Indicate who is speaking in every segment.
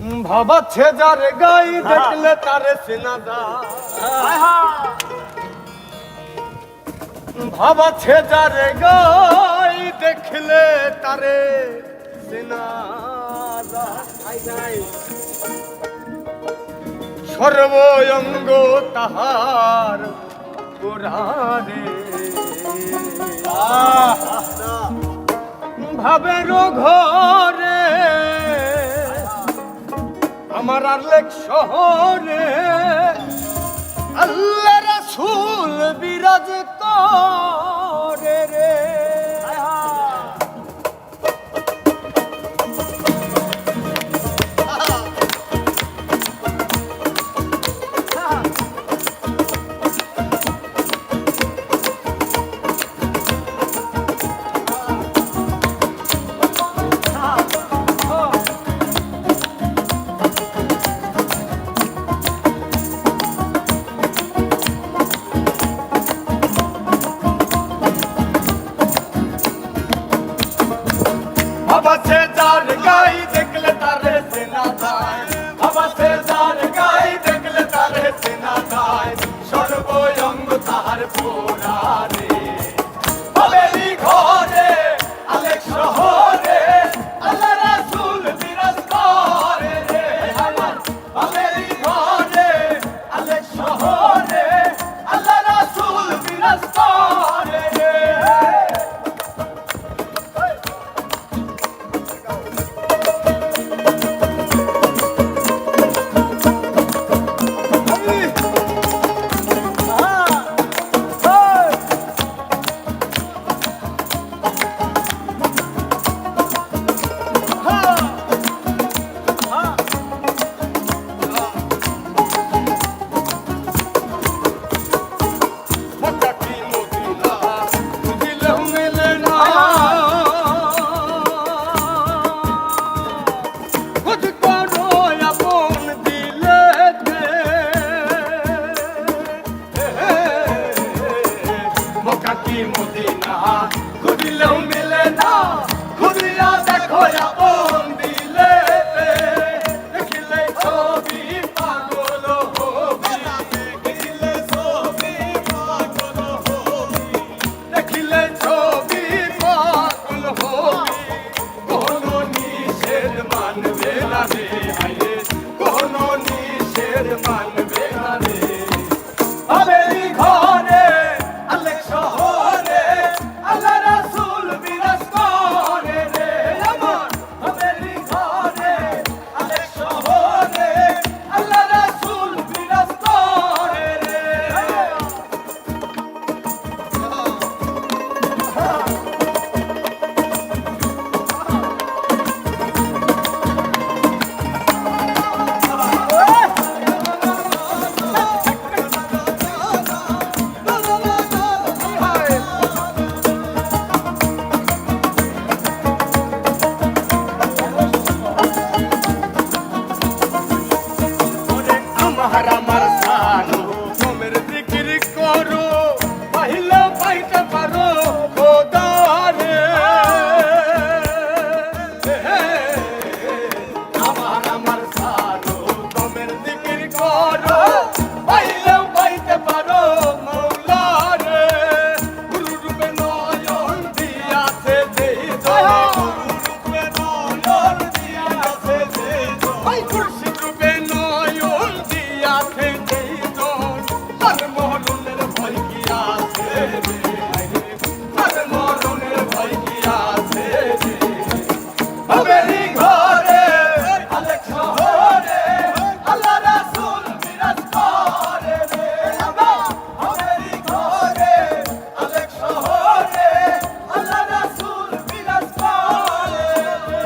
Speaker 1: ভাবাচ্ছে যার গাই দেখলে তারে চেনা যায়, ভাবাচ্ছে যার গাই দেখলে তারে চেনা যায়, সর্বঙ্গ তাহার পুরাণে ভাবের ঘরে আমার আরলেক শহরে আল্লাহ রাসূল বিরাজ করে রে। ভাবাচ্ছে যার গাই দেখলে তারে চেনা যায়, ভাবাচ্ছে যার গাই দেখলে তারে চেনা যায়, সর্বঙ্গ তাহার পুরাণে ভাবেরই ঘরে আলেক শহরে আল্লাহ রাসূল বিরাজ করে রে। আমার ভাবেরই ঘরে আলেক শহরে আল্লাহ রাসূল বিরাজ করে রে। মদিনা খুঁজলেও মিলে না, খুঁজিয়া দেখো আপন দিলে, দেখিলে ছবি পাগল হবি, দেখিলে ছবি পাগল হবি, দেখিলে ছবি পাগল হবি, কোন নিষেধ মানবে না রে, কোন নিষেধ মানবে না রে। ভাবেরই ঘরে আলেক শহরে আল্লাহ রাসূল বিরাজ করে রে। আমার ভাবেরই ঘরে আলেক শহরে আল্লাহ রাসূল বিরাজ করে রে। আমার সানু তোমের জিকির করো, পাইলে পাইতে পারো খোদারে। আমার সানু তোমের জিকির করো, পাইলে পাইতে পারো মৌলারে। গুরুরূপে নয়ন দিয়াছে যেই জন, গুরুরূপে নয়ন দিয়াছে যেই জন, খুরশিদ রূপে নয়ন দিয়াছে যেই জন, তার মরণের ভয় কি আছে রে, তার মরণের ভয় কি আছে রে। ভাবেরই ঘরে আলেক শহরে আল্লাহ রাসূল বিরাজ করে রে। আমার ভাবেরই ঘরে আলেক শহরে আল্লাহ রাসূল বিরাজ করে রে।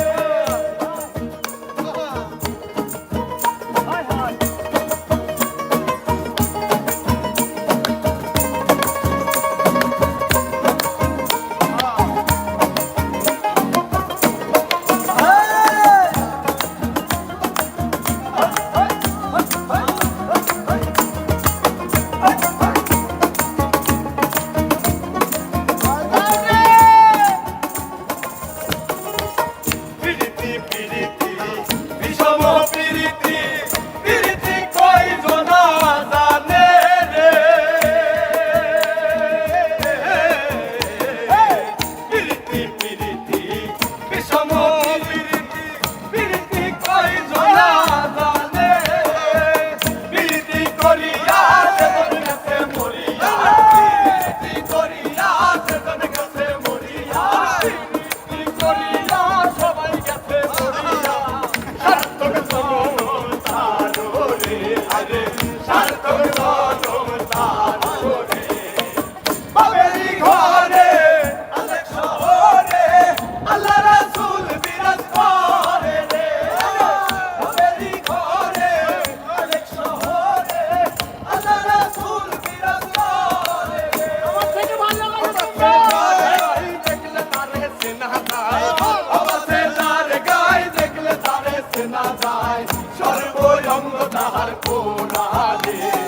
Speaker 2: সর্বঙ্গ তাহার কোলালে